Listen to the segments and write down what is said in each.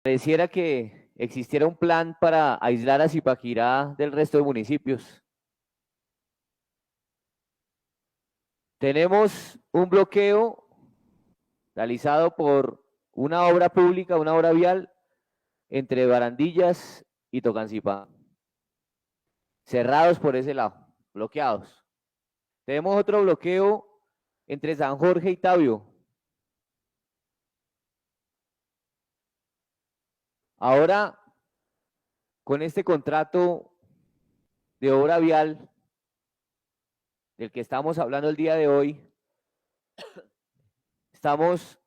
Pareciera que existiera un plan para aislar a Zipaquirá del resto de municipios. Tenemos un bloqueo realizado por una obra pública, una obra vial, entre Barandillas y Tocancipá. Cerrados por ese lado, bloqueados. Tenemos otro bloqueo entre San Jorge y Tabio. Ahora, con este contrato de obra vial del que estamos hablando el día de hoy, estamos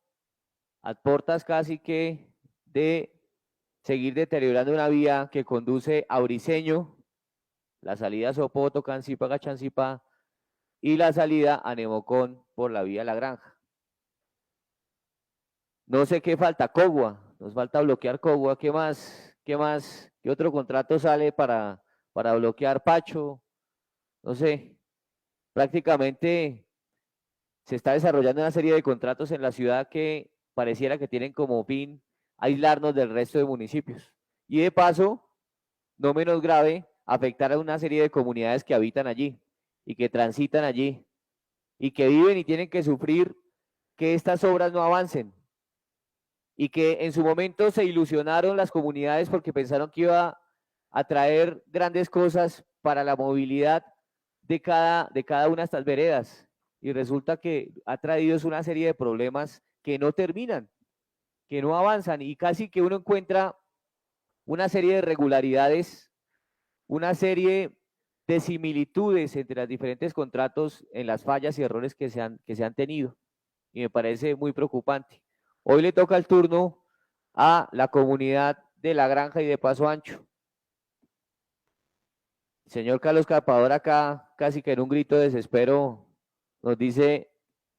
a puertas casi que de seguir deteriorando una vía que conduce a Briceño, la salida a Sopoto, Cancipa, Gachancipa, y la salida a Nemocón por la vía La Granja. No sé qué falta, Cogua, nos falta bloquear Cogua, ¿qué más? ¿Qué más? ¿Qué otro contrato sale para bloquear Pacho? No sé, prácticamente se está desarrollando una serie de contratos en la ciudad que pareciera que tienen como fin aislarnos del resto de municipios. Y de paso, no menos grave, afectar a una serie de comunidades que habitan allí y que transitan allí y que viven y tienen que sufrir que estas obras no avancen y que en su momento se ilusionaron las comunidades porque pensaron que iba a traer grandes cosas para la movilidad de cada una de estas veredas y resulta que ha traído una serie de problemas que no terminan, que no avanzan y casi que uno encuentra una serie de irregularidades, una serie de similitudes entre los diferentes contratos en las fallas y errores que se han tenido y me parece muy preocupante. Hoy le toca el turno a la comunidad de La Granja y de Paso Ancho. El señor Carlos Capador acá, casi que en un grito de desespero, nos dice,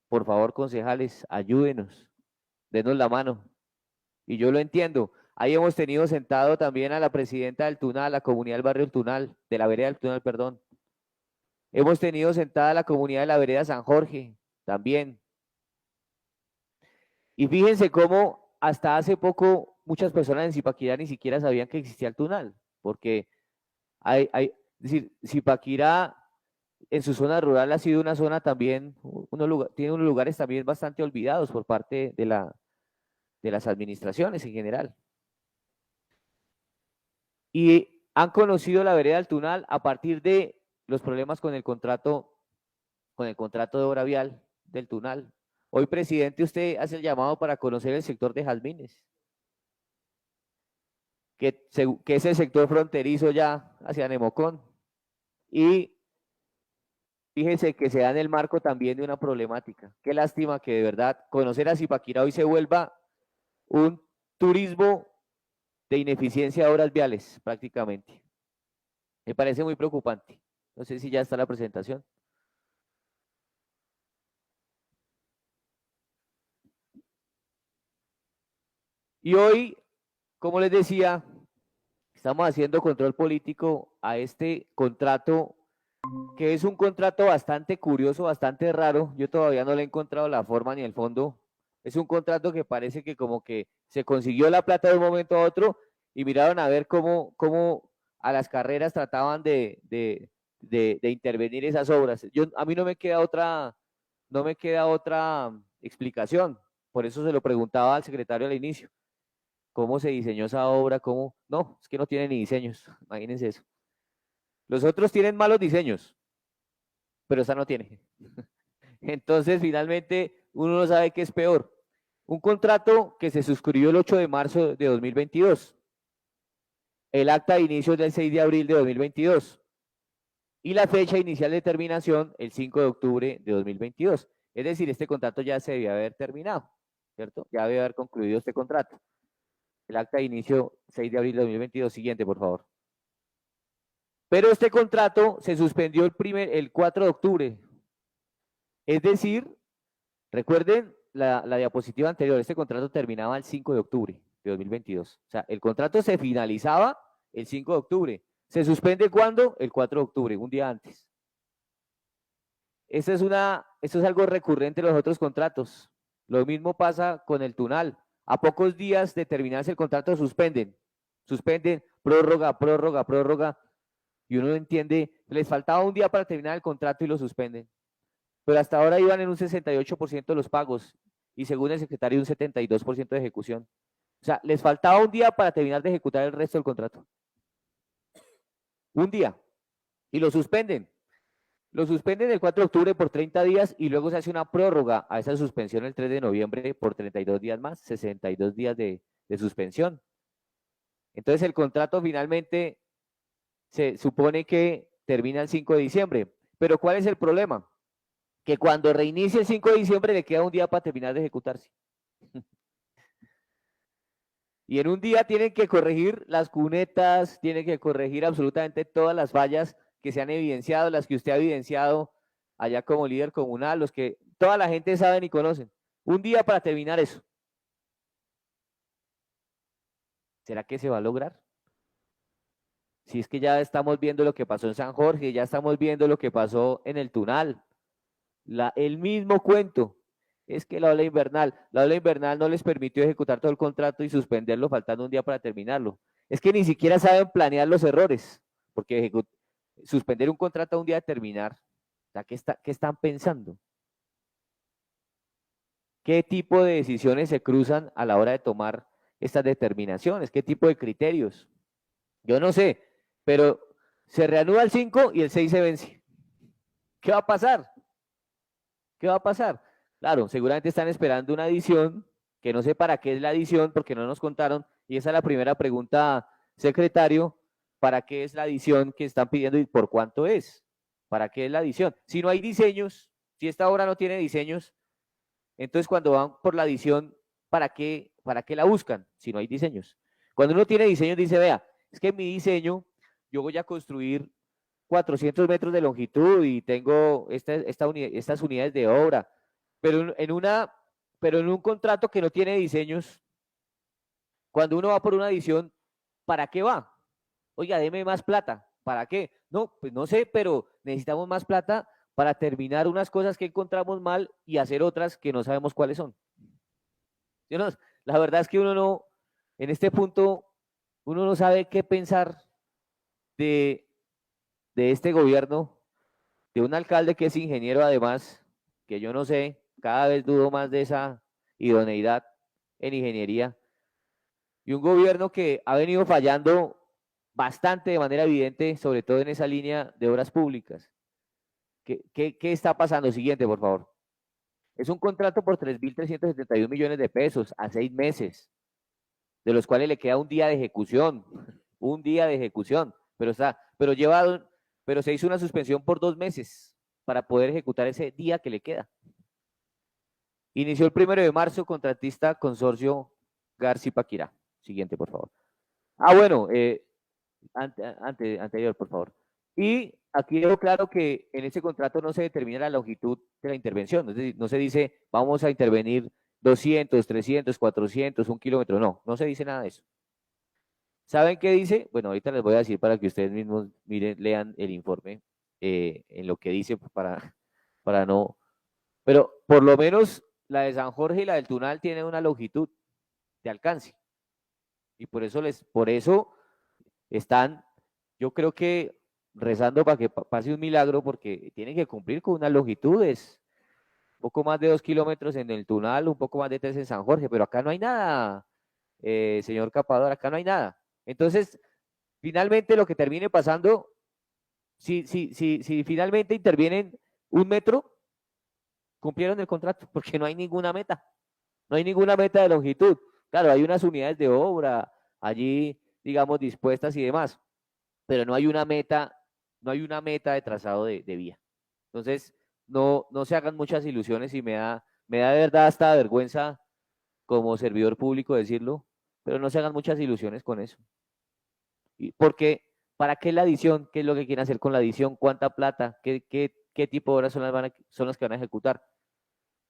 por favor, concejales, ayúdenos, denos la mano. Y yo lo entiendo. Ahí hemos tenido sentado también a la presidenta del Tunal, la comunidad del barrio del Tunal, de la vereda del Tunal, perdón. Hemos tenido sentada a la comunidad de la vereda San Jorge, también. Y fíjense cómo hasta hace poco muchas personas en Zipaquirá ni siquiera sabían que existía el Tunal, porque es decir, Zipaquirá en su zona rural ha sido una zona también, tiene unos lugares también bastante olvidados por parte de las administraciones en general. Y han conocido la vereda del Tunal a partir de los problemas con el contrato de obra vial del Tunal. Hoy, presidente, usted hace el llamado para conocer el sector de Jazmines, que es el sector fronterizo ya hacia Nemocón. Y fíjense que se da en el marco también de una problemática. Qué lástima que de verdad conocer a Zipaquirá hoy se vuelva un turismo de ineficiencia de obras viales, prácticamente. Me parece muy preocupante. No sé si ya está la presentación. Y hoy, como les decía, estamos haciendo control político a este contrato, que es un contrato bastante curioso, bastante raro. Yo todavía no le he encontrado la forma ni el fondo. Es un contrato que parece que como que se consiguió la plata de un momento a otro y miraron a ver cómo a las carreras trataban de intervenir esas obras. A mí no me queda otra explicación. Por eso se lo preguntaba al secretario al inicio. ¿Cómo se diseñó esa obra? ¿Cómo? No, es que no tiene ni diseños. Imagínense eso. Los otros tienen malos diseños, pero esa no tiene. Entonces, finalmente, uno no sabe qué es peor. Un contrato que se suscribió el 8 de marzo de 2022. El acta de inicio del 6 de abril de 2022. Y la fecha inicial de terminación el 5 de octubre de 2022. Es decir, este contrato ya se debía haber terminado, ¿cierto? Ya debe haber concluido este contrato. El acta de inicio 6 de abril de 2022. Siguiente, por favor. Pero este contrato se suspendió el 4 de octubre. Es decir, recuerden la diapositiva anterior, este contrato terminaba el 5 de octubre de 2022. O sea, el contrato se finalizaba el 5 de octubre. ¿Se suspende cuándo? El 4 de octubre, un día antes. Esto es algo recurrente en los otros contratos. Lo mismo pasa con el Tunal. a pocos días de terminarse el contrato suspenden, prórroga, prórroga, prórroga, y uno no entiende, les faltaba un día para terminar el contrato y lo suspenden. Pero hasta ahora iban en un 68% de los pagos y según el secretario un 72% de ejecución. O sea, les faltaba un día para terminar de ejecutar el resto del contrato. Un día. Y lo suspenden. Lo suspenden el 4 de octubre por 30 días y luego se hace una prórroga a esa suspensión el 3 de noviembre por 32 días más, 62 días de suspensión. Entonces el contrato finalmente se supone que termina el 5 de diciembre. Pero ¿cuál es el problema? Que cuando reinicie el 5 de diciembre le queda un día para terminar de ejecutarse. Y en un día tienen que corregir las cunetas, tienen que corregir absolutamente todas las fallas que se han evidenciado, las que usted ha evidenciado allá como líder comunal, los que toda la gente sabe y conocen. Un día para terminar eso. ¿Será que se va a lograr? Si es que ya estamos viendo lo que pasó en San Jorge, ya estamos viendo lo que pasó en el Tunal. El mismo cuento. Es que la ola invernal no les permitió ejecutar todo el contrato y suspenderlo faltando un día para terminarlo. Es que ni siquiera saben planear los errores, porque suspender un contrato a un día de terminar, o sea, ¿qué están pensando? ¿Qué tipo de decisiones se cruzan a la hora de tomar estas determinaciones? ¿Qué tipo de criterios? Yo no sé, pero se reanuda el 5 y el 6 se vence. ¿Qué va a pasar? ¿Qué va a pasar? Claro, seguramente están esperando una adición, que no sé para qué es la adición, porque no nos contaron, y esa es la primera pregunta, secretario, ¿para qué es la adición que están pidiendo y por cuánto es? ¿Para qué es la adición? Si no hay diseños, si esta obra no tiene diseños, entonces cuando van por la adición, ¿para qué la buscan si no hay diseños? Cuando uno tiene diseños, dice, vea, es que en mi diseño yo voy a construir 400 metros de longitud y tengo estas unidades de obra, pero en un contrato que no tiene diseños, cuando uno va por una adición, ¿para qué va? Oiga, deme más plata, ¿para qué? No, pues no sé, pero necesitamos más plata para terminar unas cosas que encontramos mal y hacer otras que no sabemos cuáles son. ¿Sí no? La verdad es que uno no, en este punto, uno no sabe qué pensar de este gobierno, de un alcalde que es ingeniero además, que yo no sé, cada vez dudo más de esa idoneidad en ingeniería, y un gobierno que ha venido fallando bastante de manera evidente, sobre todo en esa línea de obras públicas. ¿Qué está pasando? Siguiente, por favor. Es un contrato por 3.371 millones de pesos a 6 meses, de los cuales le queda un día de ejecución, un día de ejecución, pero se hizo una suspensión por 2 meses para poder ejecutar ese día que le queda. Inició el 1 de marzo, contratista consorcio García Paquirá. Siguiente, por favor. Bueno, anterior, por favor. Y aquí dejo claro que en ese contrato no se determina la longitud de la intervención, es decir, no se dice vamos a intervenir 200, 300, 400, 1 kilómetro, no se dice nada de eso. ¿Saben qué dice? Bueno, ahorita les voy a decir para que ustedes mismos miren, lean el informe en lo que dice para no, pero por lo menos la de San Jorge y la del Tunal tienen una longitud de alcance y por eso están, yo creo que rezando para que pase un milagro porque tienen que cumplir con unas longitudes, un poco más de 2 kilómetros en el Tunal, un poco más de 3 en San Jorge, pero acá no hay nada, señor Capador, acá no hay nada. Entonces, finalmente lo que termine pasando, si finalmente intervienen 1 metro, cumplieron el contrato, porque no hay ninguna meta, no hay ninguna meta de longitud. Claro, hay unas unidades de obra allí, digamos, dispuestas y demás, pero no hay una meta de trazado de vía. Entonces, no se hagan muchas ilusiones y me da de verdad hasta vergüenza como servidor público decirlo, pero no se hagan muchas ilusiones con eso. Porque, ¿para qué la adición? ¿Qué es lo que quieren hacer con la adición? ¿Cuánta plata? ¿Qué tipo de horas son las que van a ejecutar?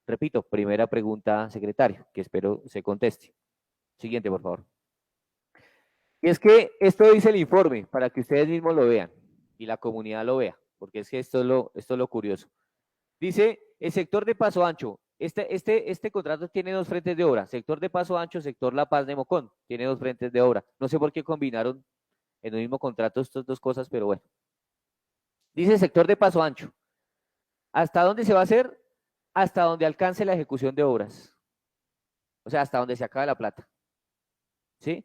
Repito, primera pregunta, secretario, que espero se conteste. Siguiente, por favor. Y es que esto dice el informe, para que ustedes mismos lo vean y la comunidad lo vea, porque es que esto es lo curioso. Dice, el sector de Paso Ancho, Este contrato tiene dos frentes de obra, sector de Paso Ancho, sector La Paz de Mocón, tiene dos frentes de obra. No sé por qué combinaron en el mismo contrato estas dos cosas, pero bueno. Dice sector de Paso Ancho. ¿Hasta dónde se va a hacer? Hasta donde alcance la ejecución de obras. O sea, hasta donde se acabe la plata. ¿Sí?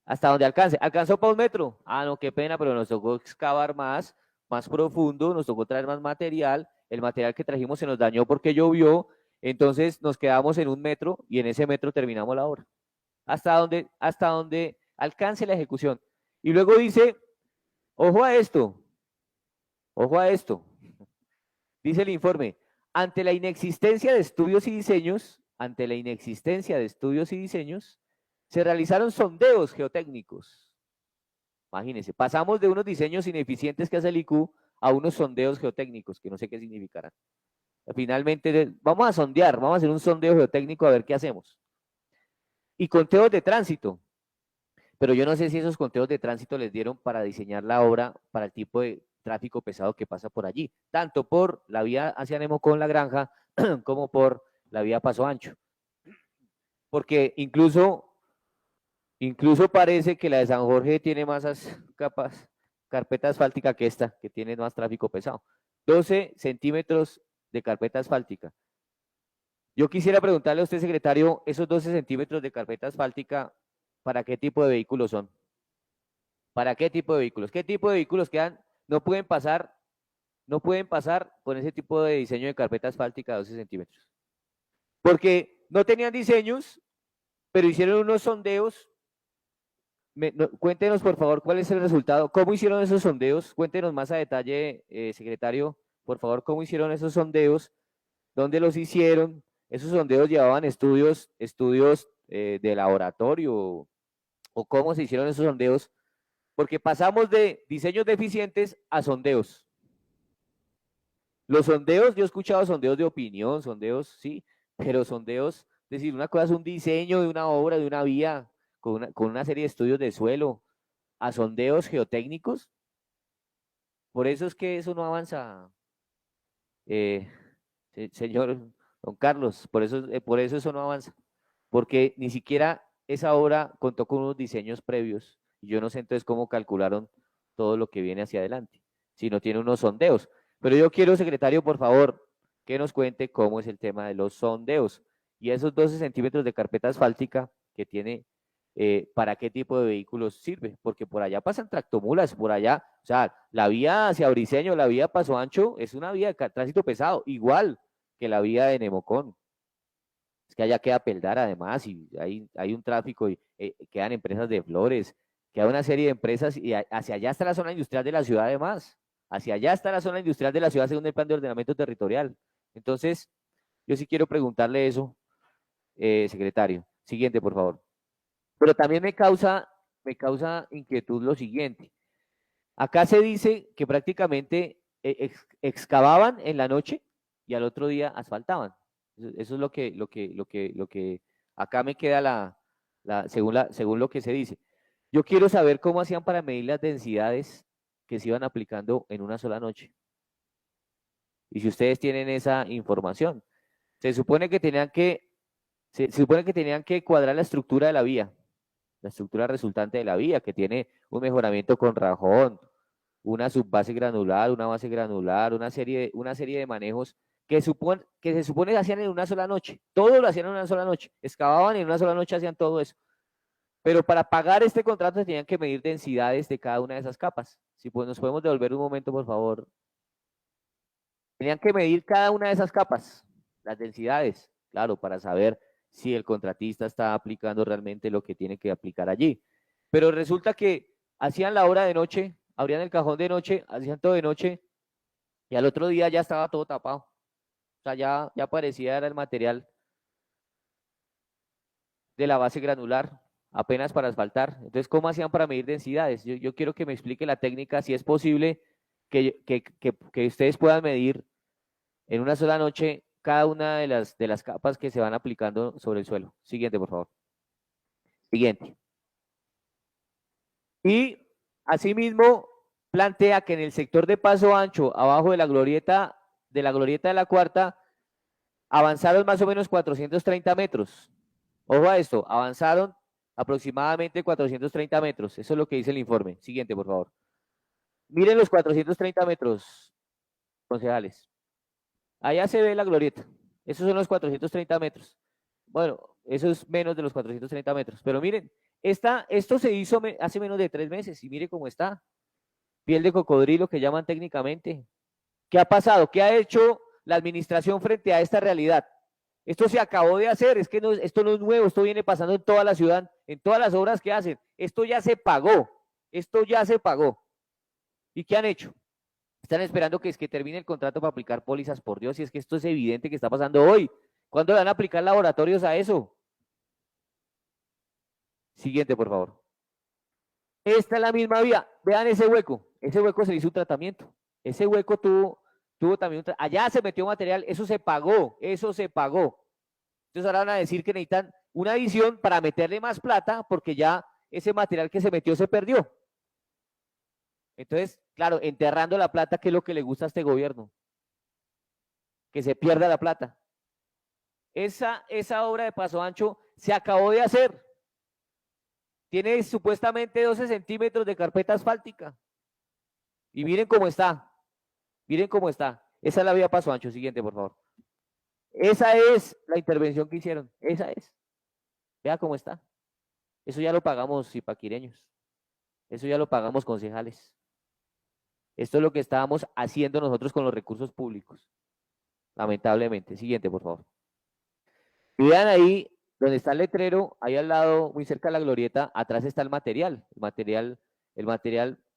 Hasta donde alcance. ¿Alcanzó para 1 metro? Ah, no, qué pena, pero nos tocó excavar más profundo, nos tocó traer más material. El material que trajimos se nos dañó porque llovió. Entonces nos quedamos en 1 metro y en ese metro terminamos la obra. Hasta donde alcance la ejecución. Y luego dice, ojo a esto, ojo a esto. Dice el informe, ante la inexistencia de estudios y diseños, se realizaron sondeos geotécnicos. Imagínense, pasamos de unos diseños ineficientes que hace el IQ a unos sondeos geotécnicos, que no sé qué significarán. Finalmente, vamos a sondear, vamos a hacer un sondeo geotécnico a ver qué hacemos. Y conteos de tránsito. Pero yo no sé si esos conteos de tránsito les dieron para diseñar la obra para el tipo de tráfico pesado que pasa por allí, tanto por la vía hacia Nemocón, La Granja, como por la vía Paso Ancho. Porque incluso parece que la de San Jorge tiene más capas, carpeta asfáltica que esta, que tiene más tráfico pesado. 12 centímetros de carpeta asfáltica. Yo quisiera preguntarle a usted, secretario, esos 12 centímetros de carpeta asfáltica, ¿para qué tipo de vehículos son? ¿Para qué tipo de vehículos? ¿Qué tipo de vehículos quedan? No pueden pasar con ese tipo de diseño de carpeta asfáltica de 12 centímetros. Porque no tenían diseños, pero hicieron unos sondeos. Cuéntenos, por favor, cuál es el resultado. ¿Cómo hicieron esos sondeos? Cuéntenos más a detalle, secretario, por favor, cómo hicieron esos sondeos, dónde los hicieron. Esos sondeos llevaban estudios de laboratorio, o cómo se hicieron esos sondeos, porque pasamos de diseños deficientes a sondeos. Los sondeos, yo he escuchado sondeos de opinión, sondeos, sí, pero sondeos, es decir, una cosa es un diseño de una obra, de una vía, con una serie de estudios de suelo, a sondeos geotécnicos. Por eso es que eso no avanza, eh, señor don Carlos, por eso eso no avanza, porque ni siquiera esa obra contó con unos diseños previos, y yo no sé entonces cómo calcularon todo lo que viene hacia adelante, si no tiene unos sondeos. Pero yo quiero, secretario, por favor, que nos cuente cómo es el tema de los sondeos y esos 12 centímetros de carpeta asfáltica que tiene, para qué tipo de vehículos sirve, porque por allá pasan tractomulas, por allá, o sea, la vía hacia Briceño, la vía Paso Ancho, es una vía de tránsito pesado, igual que la vía de Nemocón. Es que allá queda Peldar además, y hay un tráfico, y quedan empresas de flores, queda una serie de empresas, y hacia allá está la zona industrial de la ciudad además. Hacia allá está la zona industrial de la ciudad según el plan de ordenamiento territorial. Entonces, yo sí quiero preguntarle eso, secretario. Siguiente, por favor. Pero también me causa inquietud lo siguiente. Acá se dice que prácticamente excavaban en la noche y al otro día asfaltaban. Eso es lo que acá me queda según lo que se dice. Yo quiero saber cómo hacían para medir las densidades que se iban aplicando en una sola noche. Y si ustedes tienen esa información, se supone que tenían que cuadrar la estructura de la vía, la estructura resultante de la vía, que tiene un mejoramiento con rajón, una subbase granular, una base granular, una serie de manejos que se supone que hacían en una sola noche. Todo lo hacían en una sola noche. Excavaban y en una sola noche hacían todo eso. Pero para pagar este contrato se tenían que medir densidades de cada una de esas capas. Si pues nos podemos devolver un momento, por favor. Tenían que medir cada una de esas capas, las densidades, claro, para saber si el contratista está aplicando realmente lo que tiene que aplicar allí. Pero resulta que hacían la obra de noche, abrían el cajón de noche, hacían todo de noche, y al otro día ya estaba todo tapado. O sea, ya parecía era el material de la base granular, apenas para asfaltar. Entonces, ¿cómo hacían para medir densidades? Yo quiero que me explique la técnica, si es posible que ustedes puedan medir en una sola noche cada una de las capas que se van aplicando sobre el suelo. Siguiente, por favor. Siguiente. Y asimismo plantea que en el sector de Paso Ancho, abajo de la glorieta de la Cuarta, avanzaron más o menos 430 metros. Ojo a esto, avanzaron aproximadamente 430 metros. Eso es lo que dice el informe. Siguiente, por favor. Miren los 430 metros, concejales. Allá se ve la glorieta. Esos son los 430 metros. Bueno, eso es menos de los 430 metros. Pero miren, esto se hizo hace menos de 3 meses y mire cómo está. Piel de cocodrilo que llaman técnicamente. ¿Qué ha pasado? ¿Qué ha hecho la administración frente a esta realidad? Esto se acabó de hacer, es que esto no es nuevo, esto viene pasando en toda la ciudad, en todas las obras que hacen. Esto ya se pagó, esto ya se pagó. ¿Y qué han hecho? Están esperando que termine el contrato para aplicar pólizas, por Dios, y es que esto es evidente que está pasando hoy. ¿Cuándo le van a aplicar laboratorios a eso? Siguiente, por favor. Esta es la misma vía. Vean ese hueco se le hizo un tratamiento. Ese hueco tuvo también allá se metió material, eso se pagó, eso se pagó. Entonces ahora van a decir que necesitan una adición para meterle más plata porque ya ese material que se metió se perdió. Entonces, claro, enterrando la plata, ¿qué es lo que le gusta a este gobierno? Que se pierda la plata. Esa obra de Paso Ancho se acabó de hacer. Tiene supuestamente 12 centímetros de carpeta asfáltica. Y miren cómo está. Miren cómo está. Esa es la vía Paso Ancho. Siguiente, por favor. Esa es la intervención que hicieron. Esa es. Vea cómo está. Eso ya lo pagamos zipaquireños. Eso ya lo pagamos concejales. Esto es lo que estábamos haciendo nosotros con los recursos públicos. Lamentablemente. Siguiente, por favor. Y vean ahí donde está el letrero, ahí al lado, muy cerca de la glorieta, atrás está el material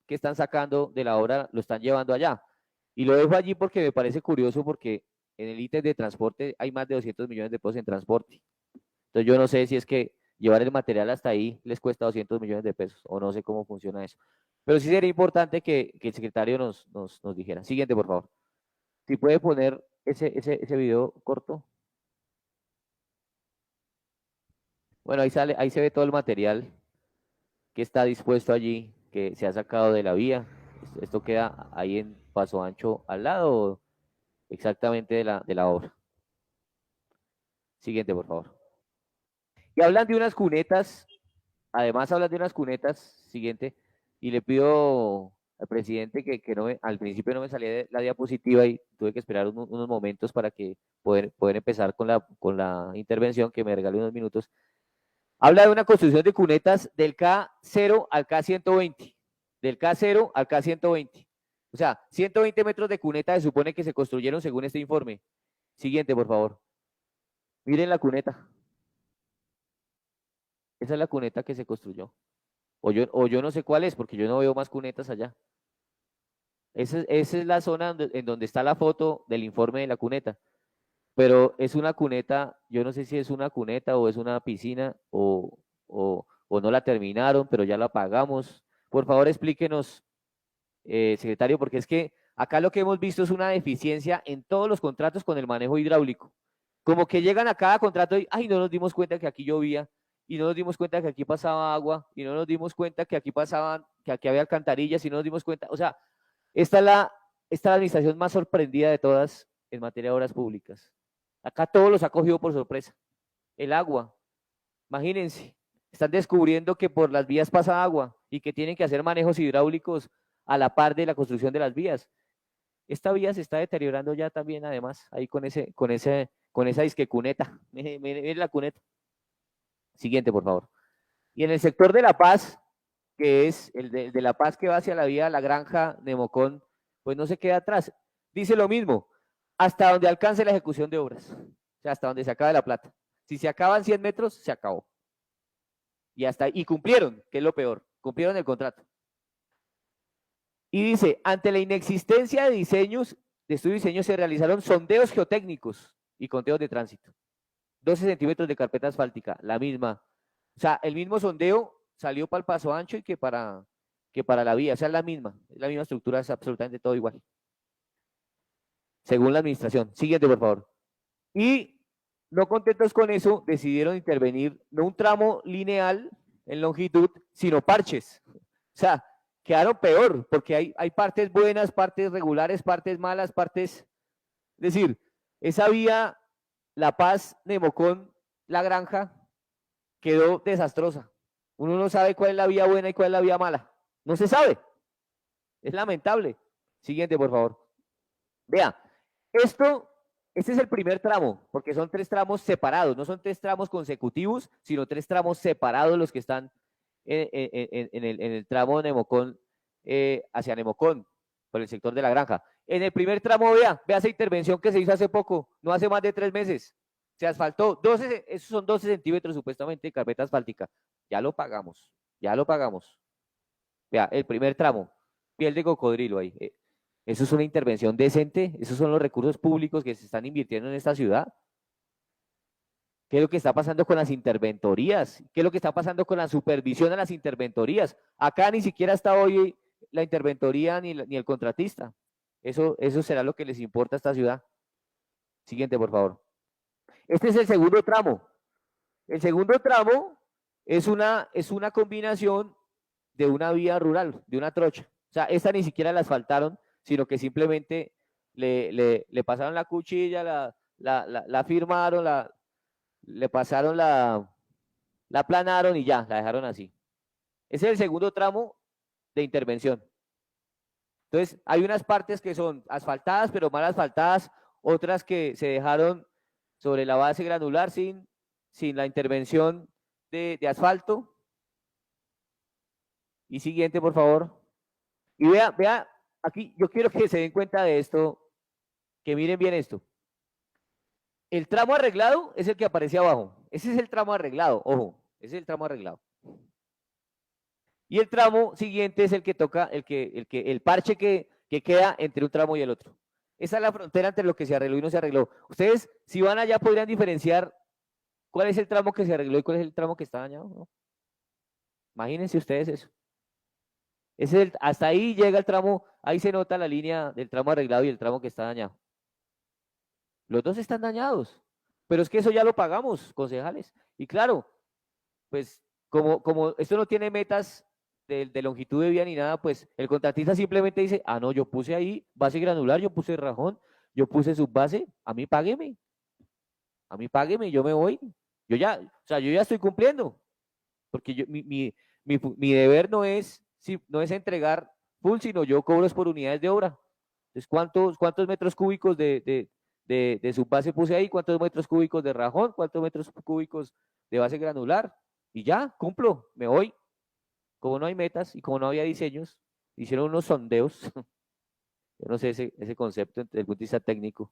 que están sacando de la obra lo están llevando allá. Y lo dejo allí porque me parece curioso porque en el ítem de transporte hay más de 200 millones de pesos en transporte. Entonces yo no sé si es que llevar el material hasta ahí les cuesta 200 millones de pesos o no sé cómo funciona eso. Pero sí sería importante que el secretario nos dijera. Siguiente, por favor. Si puede poner ese video corto. Bueno, ahí se ve todo el material que está dispuesto allí, que se ha sacado de la vía. Esto queda ahí en Paso Ancho al lado exactamente de la obra. Siguiente, por favor. Y hablan de unas cunetas, además hablan de unas cunetas, siguiente, y le pido al presidente que no al principio no me salía la diapositiva y tuve que esperar unos momentos para que poder empezar con la intervención, que me regale unos minutos. Habla de una construcción de cunetas del K0 al K120. Del K0 al K120. O sea, 120 metros de cuneta se supone que se construyeron según este informe. Siguiente, por favor. Miren la cuneta. Esa es la cuneta que se construyó. O yo no sé cuál es, porque yo no veo más cunetas allá. Esa es la zona en donde está la foto del informe de la cuneta. Pero es una cuneta, yo no sé si es una cuneta o es una piscina o no la terminaron, pero ya la pagamos. Por favor, explíquenos, secretario, porque es que acá lo que hemos visto es una deficiencia en todos los contratos con el manejo hidráulico. Como que llegan a cada contrato y, ay, no nos dimos cuenta que aquí llovía, y no nos dimos cuenta que aquí pasaba agua, y no nos dimos cuenta que aquí que aquí había alcantarillas, y no nos dimos cuenta. O sea, esta es la administración más sorprendida de todas en materia de obras públicas. Acá todo los ha cogido por sorpresa. El agua, imagínense, están descubriendo que por las vías pasa agua y que tienen que hacer manejos hidráulicos a la par de la construcción de las vías. Esta vía se está deteriorando ya también, además, ahí con esa disque cuneta. Miren la cuneta. Siguiente, por favor. Y en el sector de La Paz, que es el de La Paz que va hacia la vía La Granja de Mocón, pues no se queda atrás. Dice lo mismo, hasta donde alcance la ejecución de obras, o sea, hasta donde se acabe la plata. Si se acaban 100 metros, se acabó. Y cumplieron, que es lo peor, cumplieron el contrato. Y dice, ante la inexistencia de diseños, de estudio y diseño, se realizaron sondeos geotécnicos y conteos de tránsito. 12 centímetros de carpeta asfáltica, la misma. O sea, el mismo sondeo salió para el Paso Ancho y que para la vía, o sea, es la misma estructura, es absolutamente todo igual. Según la administración. Siguiente, por favor. Y no contentos con eso, decidieron intervenir no un tramo lineal en longitud, sino parches. O sea, quedaron peor, porque hay partes buenas, partes regulares, partes malas, partes... Es decir, esa vía La Paz, Nemocón, La Granja, quedó desastrosa. Uno no sabe cuál es la vía buena y cuál es la vía mala. No se sabe. Es lamentable. Siguiente, por favor. Vea, este es el primer tramo, porque son 3 tramos separados, no son 3 tramos consecutivos, sino 3 tramos separados los que están en el tramo Nemocón hacia Nemocón, por el sector de La Granja. En el primer tramo, vea esa intervención que se hizo hace poco, no hace más de 3 meses. Se asfaltó, esos son 12 centímetros supuestamente de carpeta asfáltica. Ya lo pagamos, ya lo pagamos. Vea, el primer tramo, piel de cocodrilo ahí. ¿Eso es una intervención decente? ¿Esos son los recursos públicos que se están invirtiendo en esta ciudad? ¿Qué es lo que está pasando con las interventorías? ¿Qué es lo que está pasando con la supervisión a las interventorías? Acá ni siquiera está hoy la interventoría ni el contratista. Eso será lo que les importa a esta ciudad. Siguiente, por favor. Este es el segundo tramo. El segundo tramo es una combinación de una vía rural, de una trocha. O sea, esta ni siquiera la asfaltaron, sino que simplemente le pasaron la cuchilla, la firmaron, le pasaron la aplanaron y ya, la dejaron así. Ese es el segundo tramo de intervención. Entonces, hay unas partes que son asfaltadas, pero mal asfaltadas, otras que se dejaron sobre la base granular sin la intervención de asfalto. Y siguiente, por favor. Y vea, aquí yo quiero que se den cuenta de esto, que miren bien esto. El tramo arreglado es el que aparece abajo. Ese es el tramo arreglado, ojo, ese es el tramo arreglado. Y el tramo siguiente es el que toca, el parche que queda entre un tramo y el otro. Esa es la frontera entre lo que se arregló y no se arregló. Ustedes, si van allá, podrían diferenciar cuál es el tramo que se arregló y cuál es el tramo que está dañado, ¿no? Imagínense ustedes eso. Hasta ahí llega el tramo, ahí se nota la línea del tramo arreglado y el tramo que está dañado. Los dos están dañados, pero es que eso ya lo pagamos, concejales. Y claro, pues como esto no tiene metas de longitud de vía ni nada, pues el contratista simplemente dice, ah, no, yo puse ahí base granular, yo puse rajón, yo puse subbase, a mí págueme, yo me voy. Yo ya, o sea, yo ya estoy cumpliendo, porque mi deber no es entregar full, sino yo cobro por unidades de obra. Entonces, ¿cuántos metros cúbicos de subbase puse ahí? ¿Cuántos metros cúbicos de rajón? ¿Cuántos metros cúbicos de base granular? Y ya, cumplo, me voy. Como no hay metas y como no había diseños, hicieron unos sondeos. Yo no sé ese concepto desde el punto de vista técnico.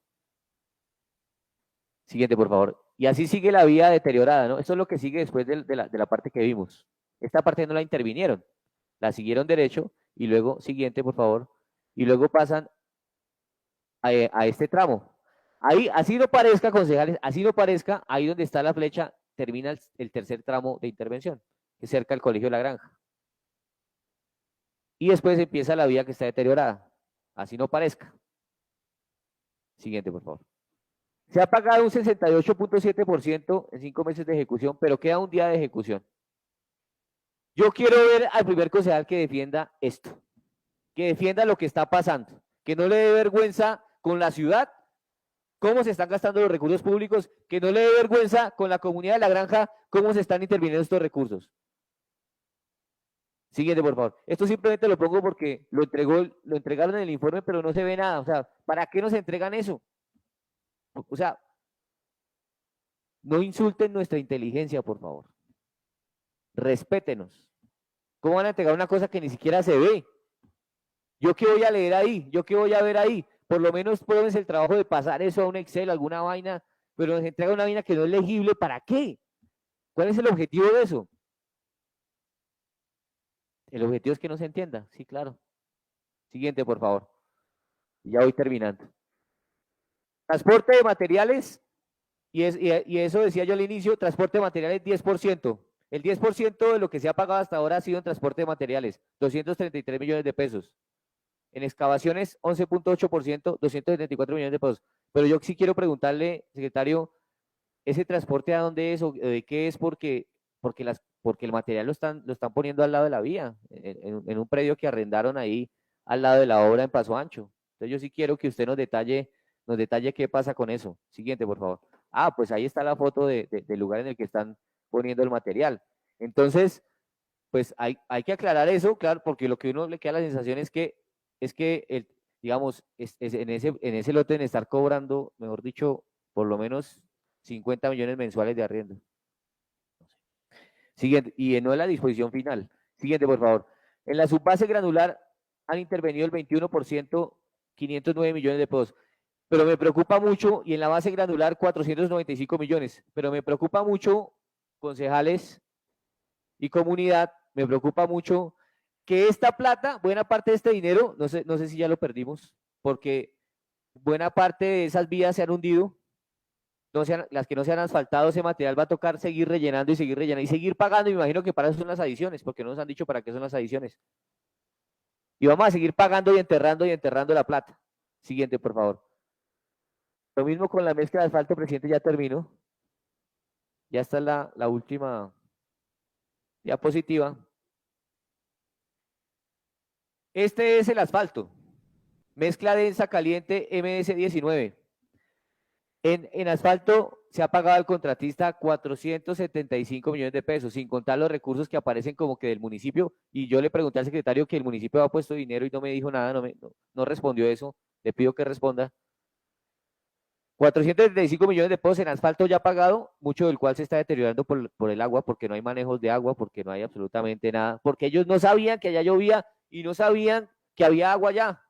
Siguiente, por favor. Y así sigue la vía deteriorada, ¿no? Eso es lo que sigue después de la parte que vimos. Esta parte no la intervinieron, la siguieron derecho y luego, siguiente, por favor, y luego pasan a este tramo. Ahí, así no parezca, concejales, así no parezca, ahí donde está la flecha, termina el tercer tramo de intervención, que es cerca del Colegio de la Granja. Y después empieza la vía que está deteriorada, así no parezca. Siguiente, por favor. Se ha pagado un 68.7% en 5 meses de ejecución, pero queda un día de ejecución. Yo quiero ver al primer concejal que defienda esto, que defienda lo que está pasando, que no le dé vergüenza con la ciudad, cómo se están gastando los recursos públicos, que no le dé vergüenza con la comunidad de la granja, cómo se están interviniendo estos recursos. Siguiente, por favor. Esto simplemente lo pongo porque lo entregaron en el informe, pero no se ve nada. O sea, ¿para qué nos entregan eso? O sea, no insulten nuestra inteligencia, por favor. Respétenos. ¿Cómo van a entregar una cosa que ni siquiera se ve? ¿Yo qué voy a leer ahí? ¿Yo qué voy a ver ahí? Por lo menos pruébense el trabajo de pasar eso a un Excel, alguna vaina, pero nos entrega una vaina que no es legible. ¿Para qué? ¿Cuál es el objetivo de eso? El objetivo es que no se entienda. Sí, claro. Siguiente, por favor. Ya voy terminando. Transporte de materiales, y eso decía yo al inicio, transporte de materiales 10%. El 10% de lo que se ha pagado hasta ahora ha sido en transporte de materiales, 233 millones de pesos. En excavaciones, 11.8%, 274 millones de pesos. Pero yo sí quiero preguntarle, secretario, ¿ese transporte a dónde es o de qué es? Porque el material lo están poniendo al lado de la vía, en un predio que arrendaron ahí al lado de la obra en Paso Ancho. Entonces yo sí quiero que usted nos detalle qué pasa con eso. Siguiente, por favor. Ah, pues ahí está la foto del lugar en el que están poniendo el material. Entonces, pues hay que aclarar eso, claro, porque lo que uno le queda la sensación es que el, digamos, en ese lote deben estar cobrando, mejor dicho, por lo menos 50 millones mensuales de arriendo. Siguiente, y no es la disposición final. Siguiente, por favor. En la subbase granular han intervenido el 21%, 509 millones de pesos. Pero me preocupa mucho, y en la base granular 495 millones. Pero me preocupa mucho, concejales y comunidad, me preocupa mucho que esta plata, buena parte de este dinero, no sé si ya lo perdimos, porque buena parte de esas vías se han hundido, las que no se han asfaltado, ese material va a tocar seguir rellenando y seguir rellenando y seguir pagando. Me imagino que para eso son las adiciones, porque no nos han dicho para qué son las adiciones. Y vamos a seguir pagando y enterrando la plata. Siguiente, por favor. Lo mismo con la mezcla de asfalto, presidente, ya terminó. Ya está la última diapositiva. Este es el asfalto. Mezcla densa caliente MS19. En asfalto se ha pagado al contratista 475 millones de pesos, sin contar los recursos que aparecen como que del municipio. Y yo le pregunté al secretario que el municipio ha puesto dinero y no me dijo nada, no respondió eso. Le pido que responda. 475 millones de pesos en asfalto ya pagado, mucho del cual se está deteriorando por el agua, porque no hay manejos de agua, porque no hay absolutamente nada, porque ellos no sabían que allá llovía y no sabían que había agua allá.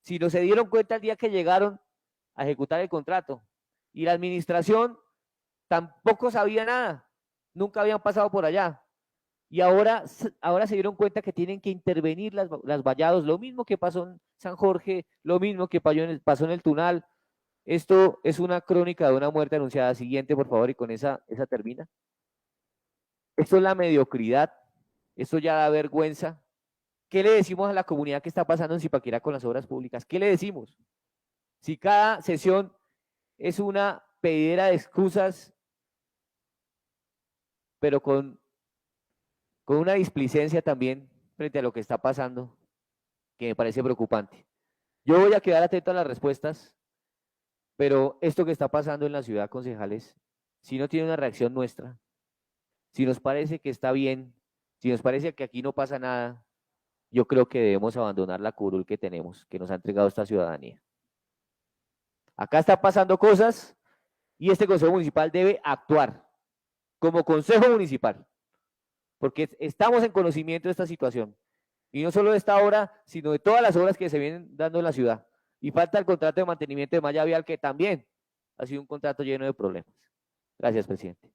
Si no se dieron cuenta el día que llegaron a ejecutar el contrato. Y la administración tampoco sabía nada, nunca habían pasado por allá. Y ahora se dieron cuenta que tienen que intervenir las vallados, lo mismo que pasó en San Jorge, lo mismo que pasó en el Tunal. Esto es una crónica de una muerte anunciada. Siguiente, por favor, y con esa termina. Esto es la mediocridad, esto ya da vergüenza. ¿Qué le decimos a la comunidad que está pasando en Zipaquirá con las obras públicas? ¿Qué le decimos? Si cada sesión es una pedidera de excusas, pero con una displicencia también frente a lo que está pasando, que me parece preocupante. Yo voy a quedar atento a las respuestas, pero esto que está pasando en la ciudad, concejales, si no tiene una reacción nuestra, si nos parece que está bien, si nos parece que aquí no pasa nada, yo creo que debemos abandonar la curul que tenemos, que nos ha entregado esta ciudadanía. Acá están pasando cosas y este Consejo Municipal debe actuar como Consejo Municipal, porque estamos en conocimiento de esta situación. Y no solo de esta obra, sino de todas las obras que se vienen dando en la ciudad. Y falta el contrato de mantenimiento de malla vial, que también ha sido un contrato lleno de problemas. Gracias, presidente.